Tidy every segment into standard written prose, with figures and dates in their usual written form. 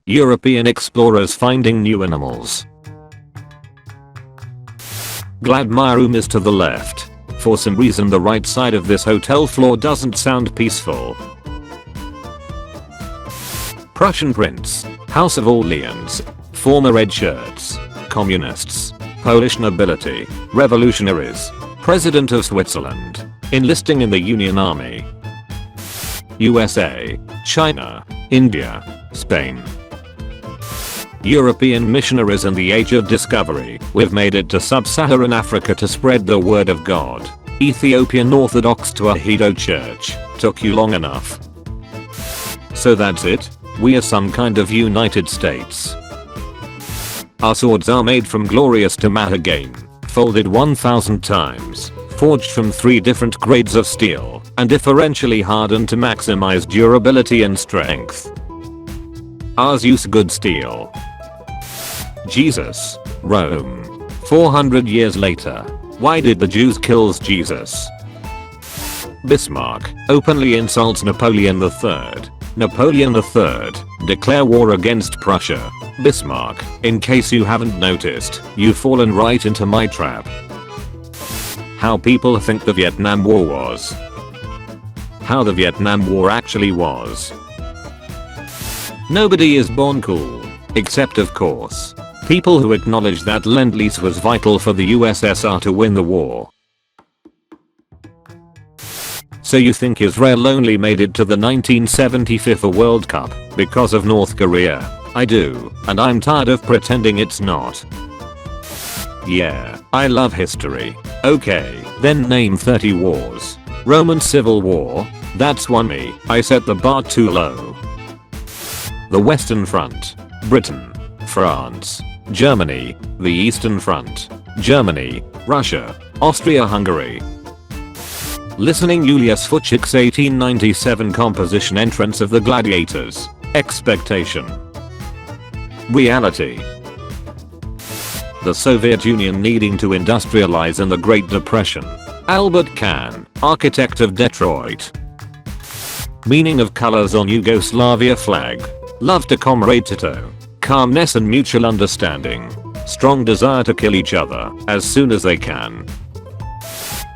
European explorers finding new animals. Glad my room is to the left. For some reason the right side of this hotel floor doesn't sound peaceful. Prussian prince, House of Orleans, former red shirts, communists, Polish nobility, revolutionaries, President of Switzerland, enlisting in the Union Army. USA, China, India, Spain. European missionaries in the age of discovery, we've made it to sub-Saharan Africa to spread the word of God. Ethiopian Orthodox to a Hedo church, took you long enough. So that's it? We are some kind of United States. Our swords are made from glorious to mahogany, folded 1000 times, forged from 3 different grades of steel, and differentially hardened to maximize durability and strength. Ours use good steel. Jesus, Rome. 400 years later. Why did the Jews kill Jesus? Bismarck openly insults Napoleon III. Napoleon III, declare war against Prussia. Bismarck, in case you haven't noticed, you've fallen right into my trap. How people think the Vietnam War was. How the Vietnam War actually was. Nobody is born cool. Except of course, people who acknowledge that Lend-Lease was vital for the USSR to win the war. So you think Israel only made it to the 1970 FIFA World Cup because of North Korea? I do, and I'm tired of pretending it's not. Yeah, I love history. Okay, then name 30 wars. Roman Civil War? That's one me, I set the bar too low. The Western Front. Britain. France. Germany. The Eastern Front. Germany. Russia. Austria-Hungary. Listening Julius Fučík's 1897 composition Entrance of the Gladiators. Expectation. Reality. The Soviet Union needing to industrialize in the Great Depression. Albert Kahn, architect of Detroit. Meaning of colors on Yugoslavia flag. Love to comrade Tito. Calmness and mutual understanding. Strong desire to kill each other as soon as they can.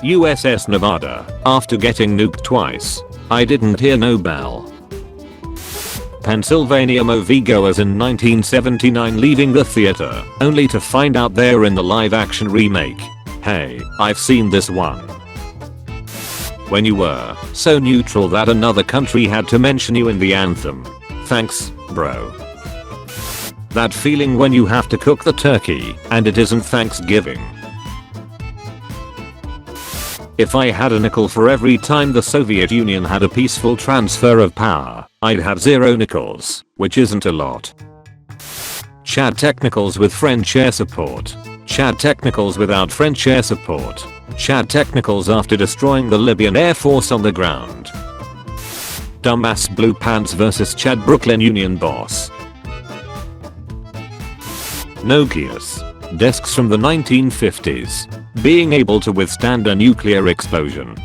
USS Nevada, after getting nuked twice. I didn't hear no bell. Pennsylvania moviegoers in 1979 leaving the theater, only to find out they're in the live-action remake. Hey, I've seen this one. When you were so neutral that another country had to mention you in the anthem. Thanks, bro. That feeling when you have to cook the turkey and it isn't Thanksgiving. If I had a nickel for every time the Soviet Union had a peaceful transfer of power, I'd have 0 nickels, which isn't a lot. Chad technicals with French air support. Chad technicals without French air support. Chad technicals after destroying the Libyan Air Force on the ground. Dumbass Blue Pants vs Chad Brooklyn Union boss. Nokia's desks from the 1950s, being able to withstand a nuclear explosion.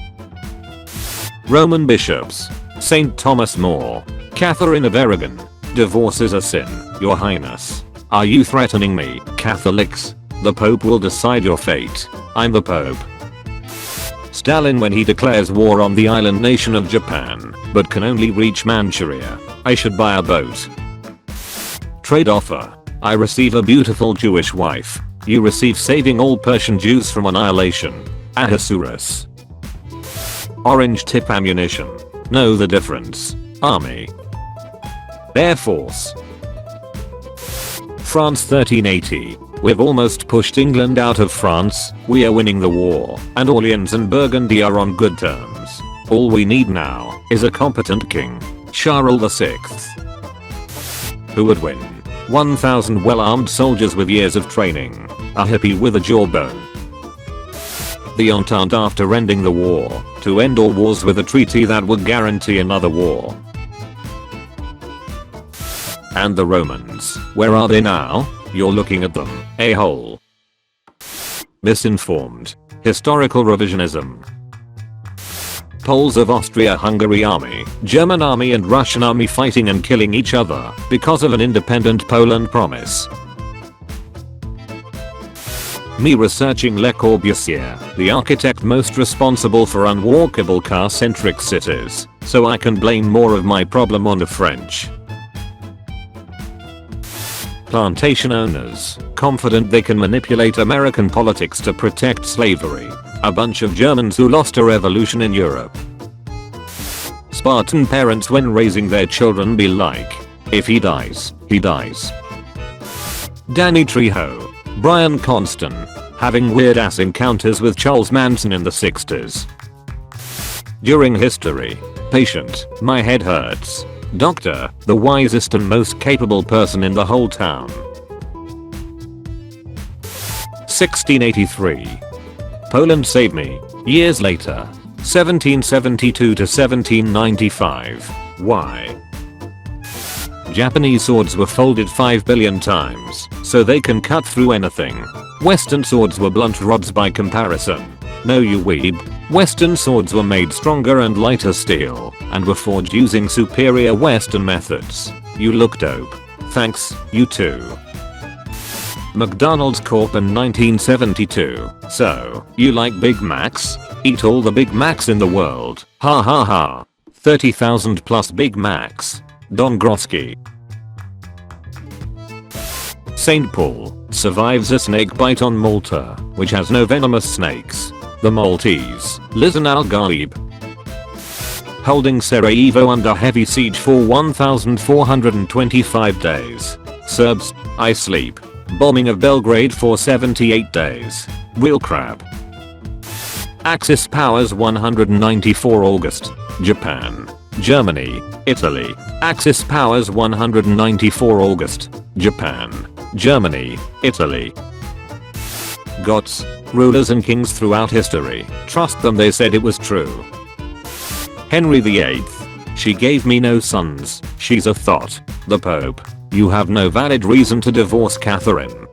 Roman bishops. Saint Thomas More. Catherine of Aragon. Divorce is a sin, Your Highness. Are you threatening me, Catholics? The Pope will decide your fate. I'm the Pope. Stalin when he declares war on the island nation of Japan, but can only reach Manchuria. I should buy a boat. Trade offer. I receive a beautiful Jewish wife. You receive saving all Persian Jews from annihilation. Ahasuerus. Orange tip ammunition. Know the difference. Army. Air Force. France 1380. We've almost pushed England out of France, we are winning the war, and Orleans and Burgundy are on good terms. All we need now is a competent king. Charles VI. Who would win? 1,000 well-armed soldiers with years of training, a hippie with a jawbone. The Entente after ending the war, to end all wars with a treaty that would guarantee another war. And the Romans, where are they now? You're looking at them, a-hole. Misinformed. Historical revisionism. Poles of Austria-Hungary army, German army and Russian army fighting and killing each other because of an independent Poland promise. Me researching Le Corbusier, the architect most responsible for unwalkable car-centric cities, so I can blame more of my problem on the French. Plantation owners, confident they can manipulate American politics to protect slavery. A bunch of Germans who lost a revolution in Europe. Spartan parents when raising their children be like, if he dies, he dies. Danny Trejo, Bryan Cranston, having weird ass encounters with Charles Manson in the 60s. During history, patient, my head hurts. Doctor, the wisest and most capable person in the whole town. 1683. Poland Save Me. Years later. 1772 to 1795. Why? Japanese swords were folded 5 billion times, so they can cut through anything. Western swords were blunt rods by comparison. No you weeb. Western swords were made stronger and lighter steel, and were forged using superior Western methods. You look dope. Thanks, you too. McDonald's Corp in 1972. So, you like Big Macs? Eat all the Big Macs in the world. Ha ha ha. 30,000 plus Big Macs. Don Grotsky. St. Paul survives a snake bite on Malta, which has no venomous snakes. The Maltese, Lisan al-Ghaib. Holding Sarajevo under heavy siege for 1,425 days. Serbs, I sleep. Bombing of Belgrade for 78 days. Real crap. Axis powers 194 August. Japan. Germany. Italy. Axis powers 194 August. Japan. Germany. Italy. Gods. Rulers and kings throughout history. Trust them, they said it was true. Henry VIII. She gave me no sons. She's a thought. The Pope. You have no valid reason to divorce Catherine.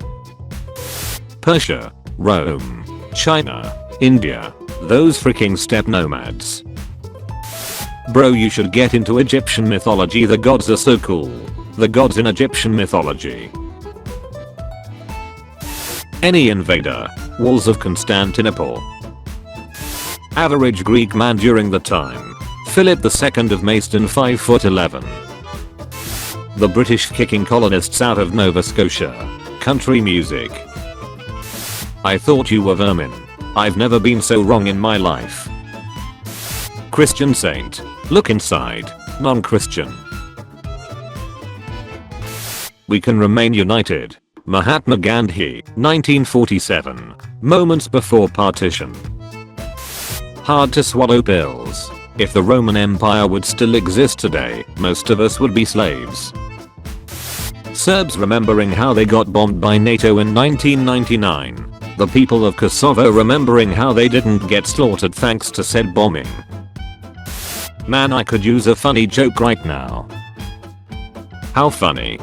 Persia. Rome. China. India. Those freaking steppe nomads. Bro, you should get into Egyptian mythology. The gods are so cool. The gods in Egyptian mythology. Any invader. Walls of Constantinople. Average Greek man during the time. Philip II of Macedon 5'11". The British kicking colonists out of Nova Scotia. Country music. I thought you were vermin. I've never been so wrong in my life. Christian saint. Look inside. Non-Christian. We can remain united. Mahatma Gandhi, 1947. Moments before partition. Hard to swallow pills. If the Roman Empire would still exist today, most of us would be slaves. Serbs remembering how they got bombed by NATO in 1999. The people of Kosovo remembering how they didn't get slaughtered thanks to said bombing. Man, I could use a funny joke right now. How funny?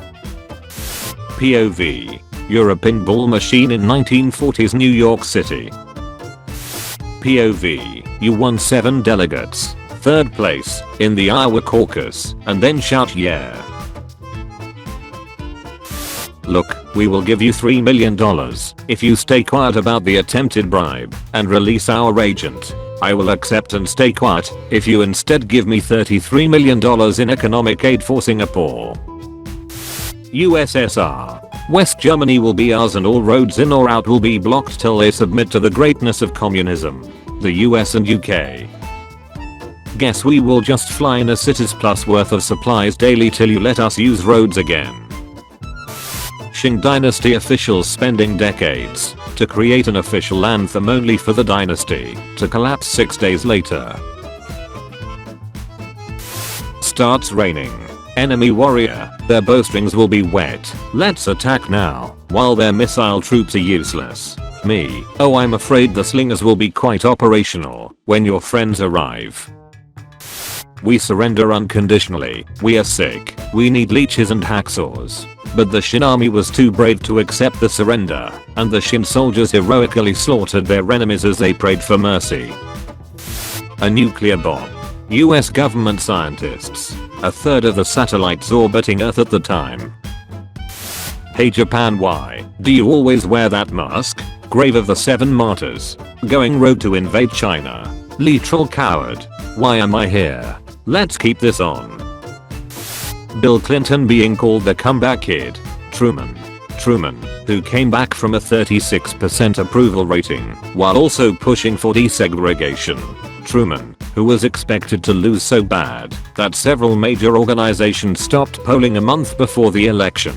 POV. You're a pinball machine in 1940s New York City. POV. You won 7 delegates. 3rd place in the Iowa caucus, and then shout yeah. Look, we will give you $3 million if you stay quiet about the attempted bribe and release our agent. I will accept and stay quiet if you instead give me $33 million in economic aid for Singapore. USSR. West Germany will be ours and all roads in or out will be blocked till they submit to the greatness of communism. The US and UK. Guess we will just fly in a city's plus worth of supplies daily till you let us use roads again. Qing Dynasty officials spending decades to create an official anthem only for the dynasty to collapse 6 days later. Starts raining. Enemy warrior, their bowstrings will be wet. Let's attack now, while their missile troops are useless. Me, oh I'm afraid the slingers will be quite operational when your friends arrive. We surrender unconditionally, we are sick, we need leeches and hacksaws. But the Shin army was too brave to accept the surrender, and the Shin soldiers heroically slaughtered their enemies as they prayed for mercy. A nuclear bomb. US government scientists. A third of the satellites orbiting Earth at the time. Hey Japan, why do you always wear that mask? Grave of the 7 martyrs. Going rogue to invade China. Literal coward. Why am I here? Let's keep this on. Bill Clinton being called the comeback kid. Truman, who came back from a 36% approval rating while also pushing for desegregation. Truman, who was expected to lose so bad that several major organizations stopped polling a month before the election.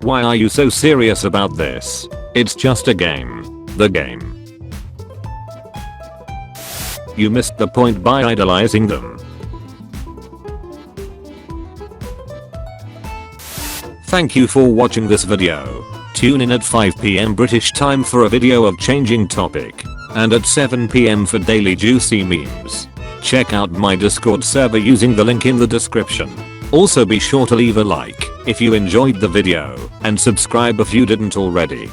Why are you so serious about this? It's just a game. The game. You missed the point by idolizing them. Thank you for watching this video. Tune in at 5 PM British time for a video of changing topic, and at 7 PM for daily juicy memes. Check out my Discord server using the link in the description. Also be sure to leave a like if you enjoyed the video, and subscribe if you didn't already.